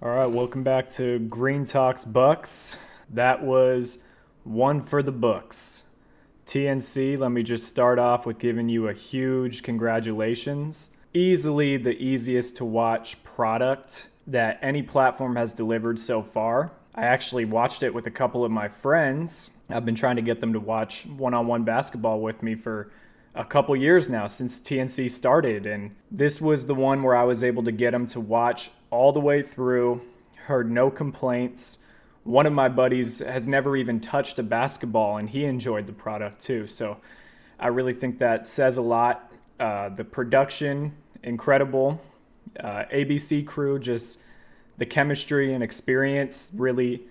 All right, welcome back to Green Talks Bucks. That was one for the books. TNC, let me just start off with giving you a huge congratulations. Easily the easiest to watch product that any platform has delivered so far. I actually watched it with a couple of my friends. I've been trying to get them to watch one-on-one basketball with me for a couple years now since TNC started, and this was the one where I was able to get them to watch all the way through, heard no complaints. One of my buddies has never even touched a basketball, and he enjoyed the product too. So I really think that says a lot. The production, incredible. ABC crew, just the chemistry and experience really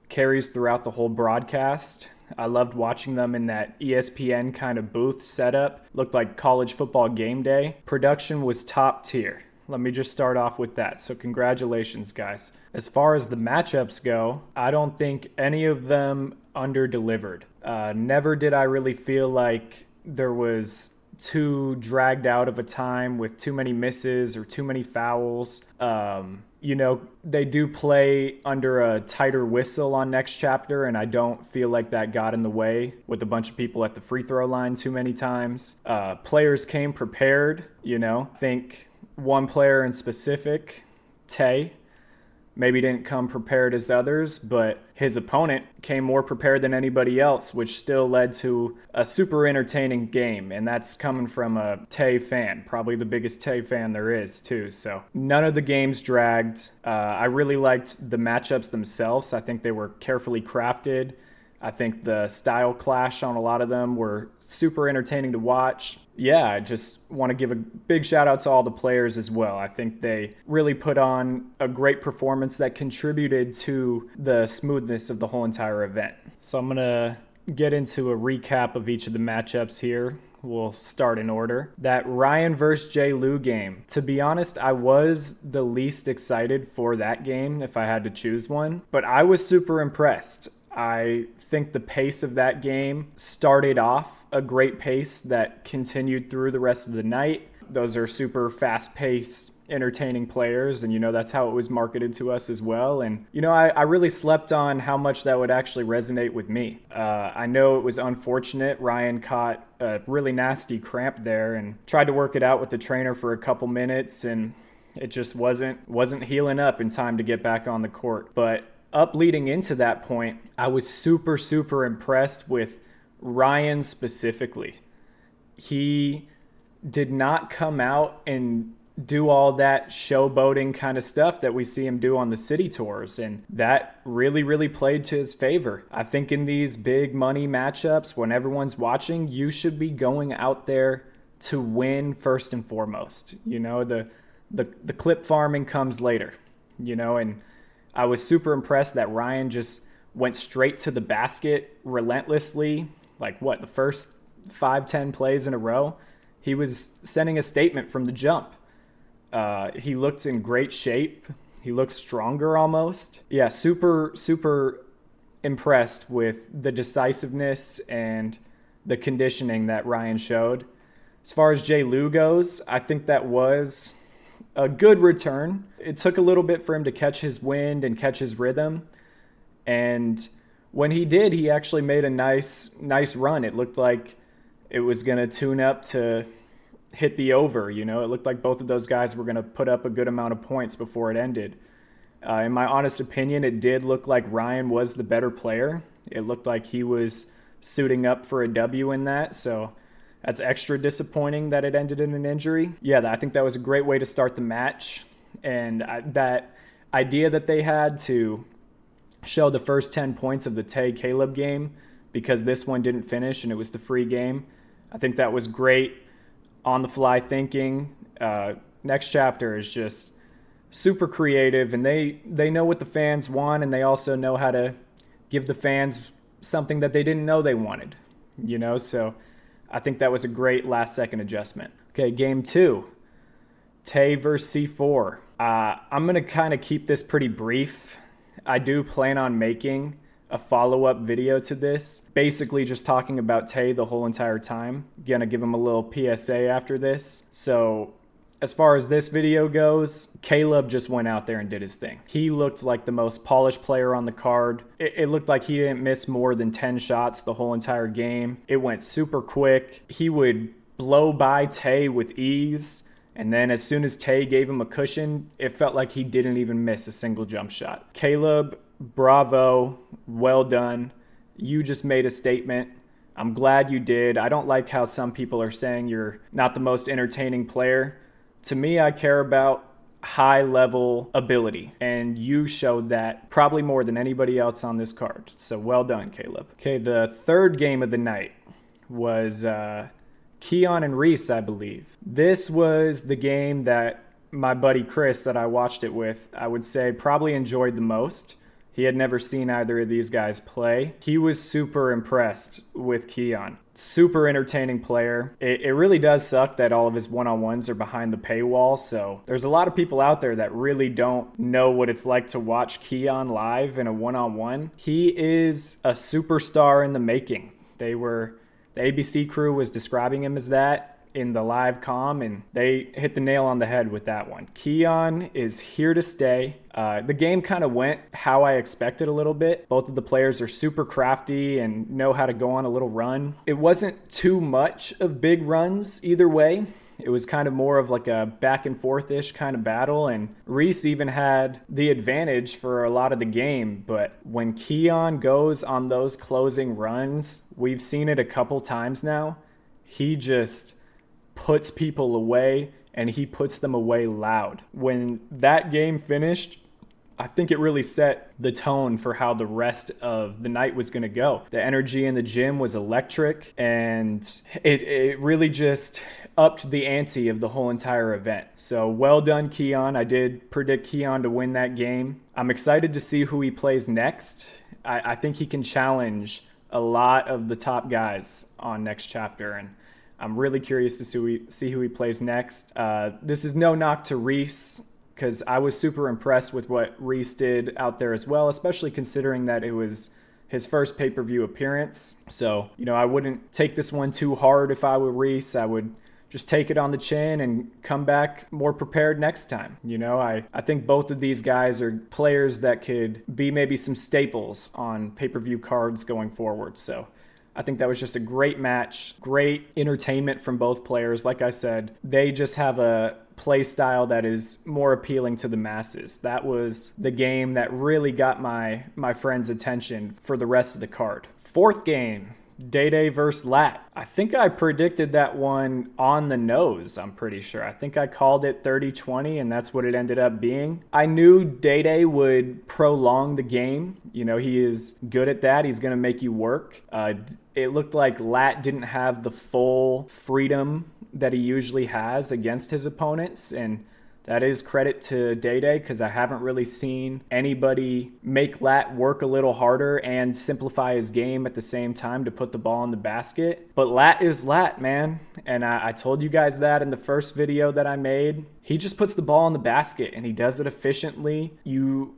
carries throughout the whole broadcast. I loved watching them in that ESPN kind of booth setup. Looked like college football game day. Production was top tier. Let me just start off with that. So congratulations, guys. As far as the matchups go, I don't think any of them under-delivered. Never did I really feel like there was too dragged out of a time with too many misses or too many fouls. They do play under a tighter whistle on Next Chapter, and I don't feel like that got in the way with a bunch of people at the free throw line too many times. Players came prepared, think one player in specific, Tay, maybe didn't come prepared as others, but his opponent came more prepared than anybody else, which still led to a super entertaining game. And that's coming from a Tay fan, probably the biggest Tay fan there is too. So none of the games dragged. I really liked the matchups themselves. I think they were carefully crafted. I think the style clash on a lot of them were super entertaining to watch. Yeah, I just want to give a big shout out to all the players as well. I think they really put on a great performance that contributed to the smoothness of the whole entire event. So I'm going to get into a recap of each of the matchups here. We'll start in order. That Ryan versus Jay Lou game. To be honest, I was the least excited for that game if I had to choose one, but I was super impressed. I think the pace of that game started off a great pace that continued through the rest of the night. Those are super fast-paced, entertaining players, and that's how it was marketed to us as well. And I really slept on how much that would actually resonate with me. I know it was unfortunate. Ryan caught a really nasty cramp there and tried to work it out with the trainer for a couple minutes, and it just wasn't healing up in time to get back on the court. But up leading into that point, I was super, super impressed with Ryan specifically. He did not come out and do all that showboating kind of stuff that we see him do on the city tours, and that really, really played to his favor. I think in these big money matchups, when everyone's watching, you should be going out there to win first and foremost. The clip farming comes later, and I was super impressed that Ryan just went straight to the basket relentlessly. The first 5-10 plays in a row, he was sending a statement from the jump. He looked in great shape. He looked stronger almost. Yeah, super, super impressed with the decisiveness and the conditioning that Ryan showed. As far as Jay Lou goes, I think that was a good return. It took a little bit for him to catch his wind and catch his rhythm. And when he did, he actually made a nice run. It looked like it was going to tune up to hit the over. It looked like both of those guys were going to put up a good amount of points before it ended. In my honest opinion, it did look like Ryan was the better player. It looked like he was suiting up for a W in that. So that's extra disappointing that it ended in an injury. Yeah, I think that was a great way to start the match. And that idea that they had to show the first 10 points of the Tay-Caleb game because this one didn't finish and it was the free game, I think that was great on-the-fly thinking. Next Chapter is just super creative, and they know what the fans want, and they also know how to give the fans something that they didn't know they wanted. So I think that was a great last-second adjustment. Okay, game 2, Tay versus C4. I'm going to kind of keep this pretty brief. I do plan on making a follow-up video to this, basically just talking about Tay the whole entire time. Going to give him a little PSA after this. So As far as this video goes, Caleb just went out there and did his thing. He looked like the most polished player on the card. It looked like he didn't miss more than 10 shots the whole entire game. It went super quick. He would blow by Tay with ease. And then as soon as Tay gave him a cushion, it felt like he didn't even miss a single jump shot. Caleb, bravo, well done. You just made a statement. I'm glad you did. I don't like how some people are saying you're not the most entertaining player. To me, I care about high level ability, and you showed that probably more than anybody else on this card. So well done, Caleb. Okay, the third game of the night was Keon and Reese, I believe. This was the game that my buddy Chris that I watched it with, I would say probably enjoyed the most. He had never seen either of these guys play. He was super impressed with Keon. Super entertaining player. It really does suck that all of his one-on-ones are behind the paywall, so there's a lot of people out there that really don't know what it's like to watch Keon live in a one-on-one. He is a superstar in the making. The ABC crew was describing him as that in the live comm, and they hit the nail on the head with that one. Keon is here to stay. The game kind of went how I expected a little bit. Both of the players are super crafty and know how to go on a little run. It wasn't too much of big runs either way. It was kind of more of like a back and forth-ish kind of battle, and Reese even had the advantage for a lot of the game. But when Keon goes on those closing runs, we've seen it a couple times now, he just puts people away, and he puts them away loud. When that game finished, I think it really set the tone for how the rest of the night was going to go. The energy in the gym was electric, and it really just upped the ante of the whole entire event. So well done, Keon. I did predict Keon to win that game. I'm excited to see who he plays next. I think he can challenge a lot of the top guys on Next Chapter, and I'm really curious to see who he plays next. This is no knock to Reese, because I was super impressed with what Reese did out there as well, especially considering that it was his first pay-per-view appearance. So, I wouldn't take this one too hard if I were Reese. I would just take it on the chin and come back more prepared next time. I think both of these guys are players that could be maybe some staples on pay-per-view cards going forward. So I think that was just a great match, great entertainment from both players. Like I said, they just have a play style that is more appealing to the masses. That was the game that really got my friend's attention for the rest of the card. Fourth game, Day versus Lat. I think I predicted that one on the nose, I'm pretty sure. I think I called it 30-20, and that's what it ended up being. I knew Day would prolong the game. He is good at that. He's going to make you work. It looked like Lat didn't have the full freedom that he usually has against his opponents, and that is credit to Day because I haven't really seen anybody make Lat work a little harder and simplify his game at the same time to put the ball in the basket. But Lat is Lat, man. And I told you guys that in the first video that I made. He just puts the ball in the basket, and he does it efficiently.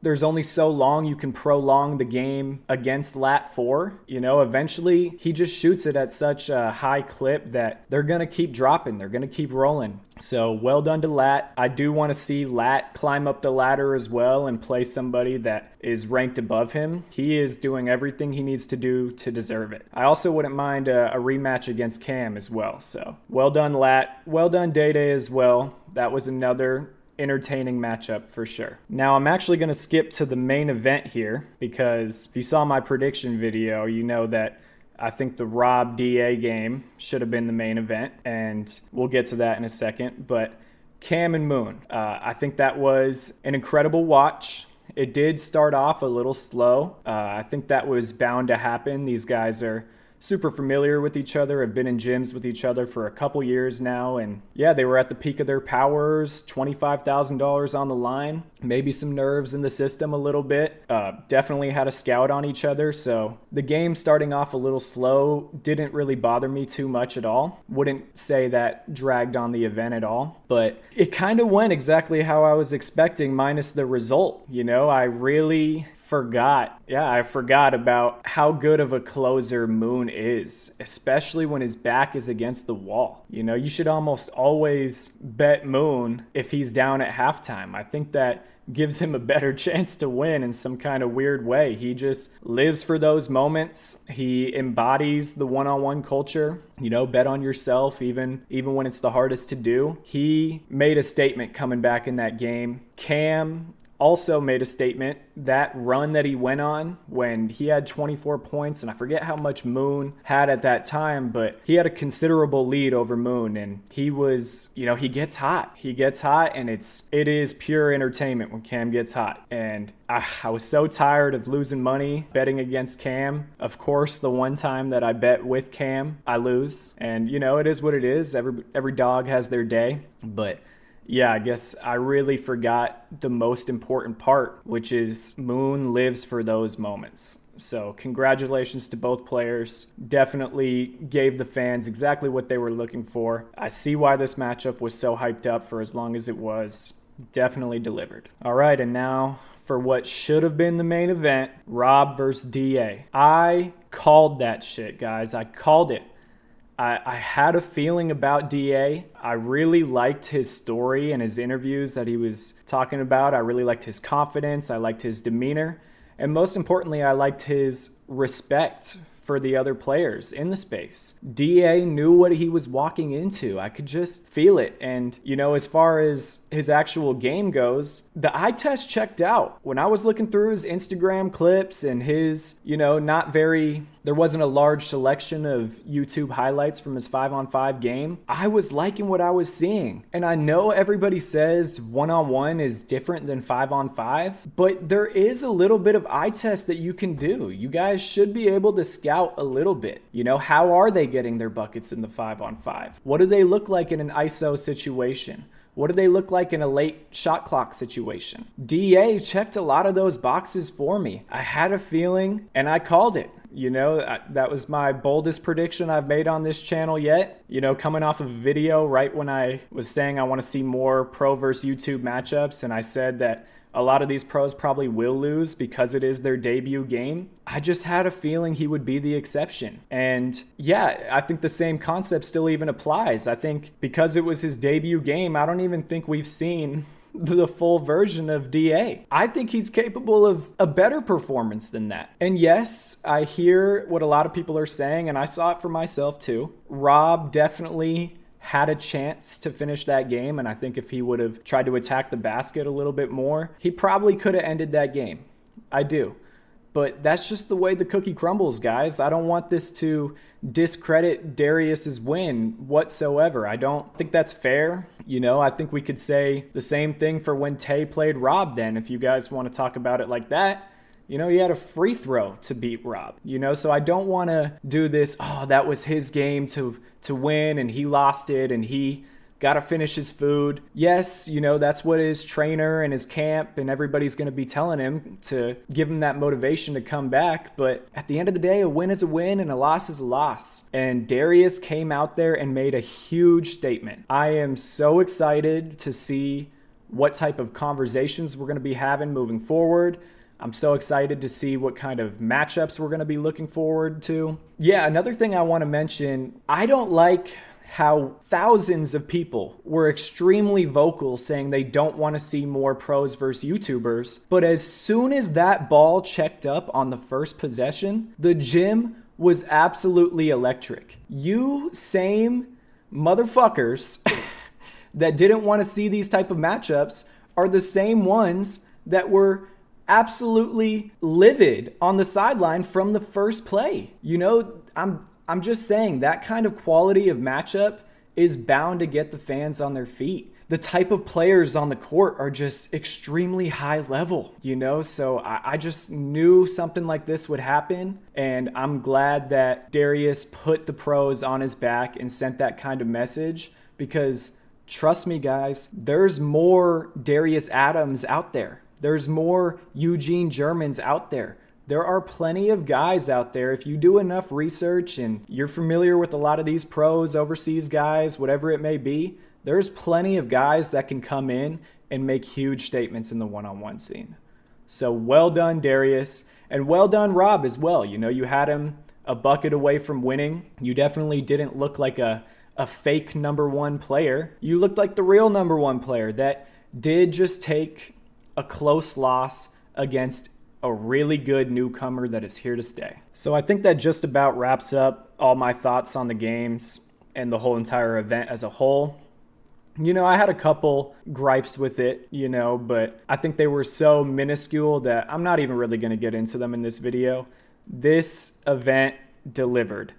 There's only so long you can prolong the game against Lat for. Eventually he just shoots it at such a high clip that they're going to keep dropping. They're going to keep rolling. So well done to Lat. I do want to see Lat climb up the ladder as well and play somebody that is ranked above him. He is doing everything he needs to do to deserve it. I also wouldn't mind a rematch against Cam as well. So well done, Lat. Well done, Day as well. That was another entertaining matchup for sure. Now I'm actually going to skip to the main event here, because if you saw my prediction video, you know that I think the Rob DA game should have been the main event, and we'll get to that in a second. But Cam and Moon, I think that was an incredible watch. It did start off a little slow. I think that was bound to happen. These guys are super familiar with each other, have been in gyms with each other for a couple years now, and yeah, they were at the peak of their powers, $25,000 on the line, maybe some nerves in the system a little bit. Definitely had a scout on each other, so the game starting off a little slow didn't really bother me too much at all. Wouldn't say that dragged on the event at all, but it kind of went exactly how I was expecting, minus the result. I really forgot. Yeah, I forgot about how good of a closer Moon is, especially when his back is against the wall. You know, you should almost always bet Moon if he's down at halftime. I think that gives him a better chance to win in some kind of weird way. He just lives for those moments. He embodies the one-on-one culture. You know, bet on yourself even when it's the hardest to do. He made a statement coming back in that game. Cam also made a statement. That run that he went on when he had 24 points, and I forget how much Moon had at that time, but he had a considerable lead over Moon, and he was, you know, he gets hot. He gets hot, and it is pure entertainment when Cam gets hot. And I was so tired of losing money betting against Cam. Of course, the one time that I bet with Cam, I lose. And, you know, it is what it is. Every dog has their day. But yeah, I guess I really forgot the most important part, which is Moon lives for those moments. So congratulations to both players. Definitely gave the fans exactly what they were looking for. I see why this matchup was so hyped up for as long as it was. Definitely delivered. All right, and now for what should have been the main event, Rob versus DA. I called that shit, guys. I called it. I had a feeling about DA. I really liked his story and his interviews that he was talking about. I really liked his confidence. I liked his demeanor. And most importantly, I liked his respect for the other players in the space. DA knew what he was walking into. I could just feel it. And, you know, as far as his actual game goes, the eye test checked out. When I was looking through his Instagram clips and his, you know, there wasn't a large selection of YouTube highlights from his 5-on-5 game. I was liking what I was seeing. And I know everybody says 1-on-1 is different than 5-on-5, but there is a little bit of eye test that you can do. You guys should be able to scout a little bit. You know, how are they getting their buckets in the 5-on-5? What do they look like in an ISO situation? What do they look like in a late shot clock situation? DA checked a lot of those boxes for me. I had a feeling and I called it. You know, that was my boldest prediction I've made on this channel yet. You know, coming off of a video right when I was saying I want to see more pro versus YouTube matchups, and I said that a lot of these pros probably will lose because it is their debut game. I just had a feeling he would be the exception. And yeah, I think the same concept still even applies. I think because it was his debut game, I don't even think we've seen the full version of DA. I think he's capable of a better performance than that. And yes, I hear what a lot of people are saying, and I saw it for myself too. Rob definitely had a chance to finish that game, and I think if he would have tried to attack the basket a little bit more, he probably could have ended that game. I do. But that's just the way the cookie crumbles, guys. I don't want this to discredit Darius's win whatsoever. I don't think that's fair. You know, I think we could say the same thing for when Tay played Rob then, if you guys want to talk about it like that. You know, he had a free throw to beat Rob, you know, so I don't want to do this, oh, that was his game to win and he lost it and he got to finish his food. Yes, you know, that's what his trainer and his camp and everybody's going to be telling him to give him that motivation to come back. But at the end of the day, a win is a win and a loss is a loss. And Darius came out there and made a huge statement. I am so excited to see what type of conversations we're going to be having moving forward. I'm so excited to see what kind of matchups we're going to be looking forward to. Yeah, another thing I want to mention, I don't like how thousands of people were extremely vocal saying they don't want to see more pros versus YouTubers. But as soon as that ball checked up on the first possession, the gym was absolutely electric. You same motherfuckers that didn't want to see these type of matchups are the same ones that were absolutely livid on the sideline from the first play. You know, I'm just saying that kind of quality of matchup is bound to get the fans on their feet. The type of players on the court are just extremely high level, you know? So I just knew something like this would happen. And I'm glad that Darius put the pros on his back and sent that kind of message, because trust me, guys, there's more Darius Adams out there. There's more Eugene Germans out there. There are plenty of guys out there. If you do enough research and you're familiar with a lot of these pros, overseas guys, whatever it may be, there's plenty of guys that can come in and make huge statements in the one-on-one scene. So well done, Darius. And well done, Rob, as well. You know, you had him a bucket away from winning. You definitely didn't look like a fake number one player. You looked like the real number one player that did just take a close loss against a really good newcomer that is here to stay. So I think that just about wraps up all my thoughts on the games and the whole entire event as a whole. You know, I had a couple gripes with it, you know, but I think they were so minuscule that I'm not even really going to get into them in this video. This event delivered.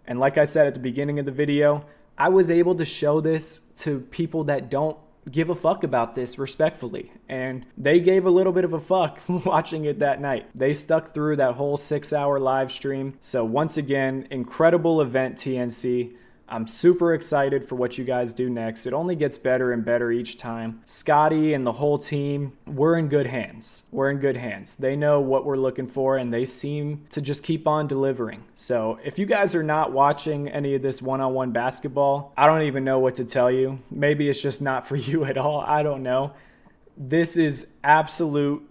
And like I said at the beginning of the video, I was able to show this to people that don't give a fuck about this respectfully. And they gave a little bit of a fuck watching it that night. They stuck through that whole 6-hour live stream. So once again, incredible event, TNC. I'm super excited for what you guys do next. It only gets better and better each time. Scotty and the whole team, we're in good hands. We're in good hands. They know what we're looking for, and they seem to just keep on delivering. So if you guys are not watching any of this one-on-one basketball, I don't even know what to tell you. Maybe it's just not for you at all. I don't know. This is absolute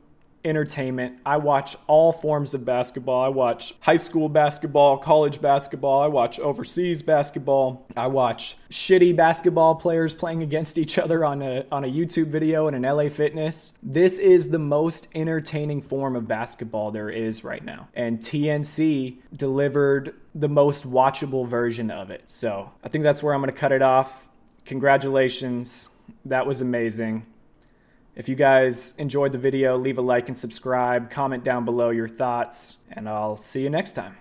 entertainment. I watch all forms of basketball. I watch high school basketball, college basketball. I watch overseas basketball. I watch shitty basketball players playing against each other on a YouTube video in an LA Fitness. This is the most entertaining form of basketball there is right now. And TNC delivered the most watchable version of it. So I think that's where I'm going to cut it off. Congratulations. That was amazing. If you guys enjoyed the video, leave a like and subscribe, comment down below your thoughts, and I'll see you next time.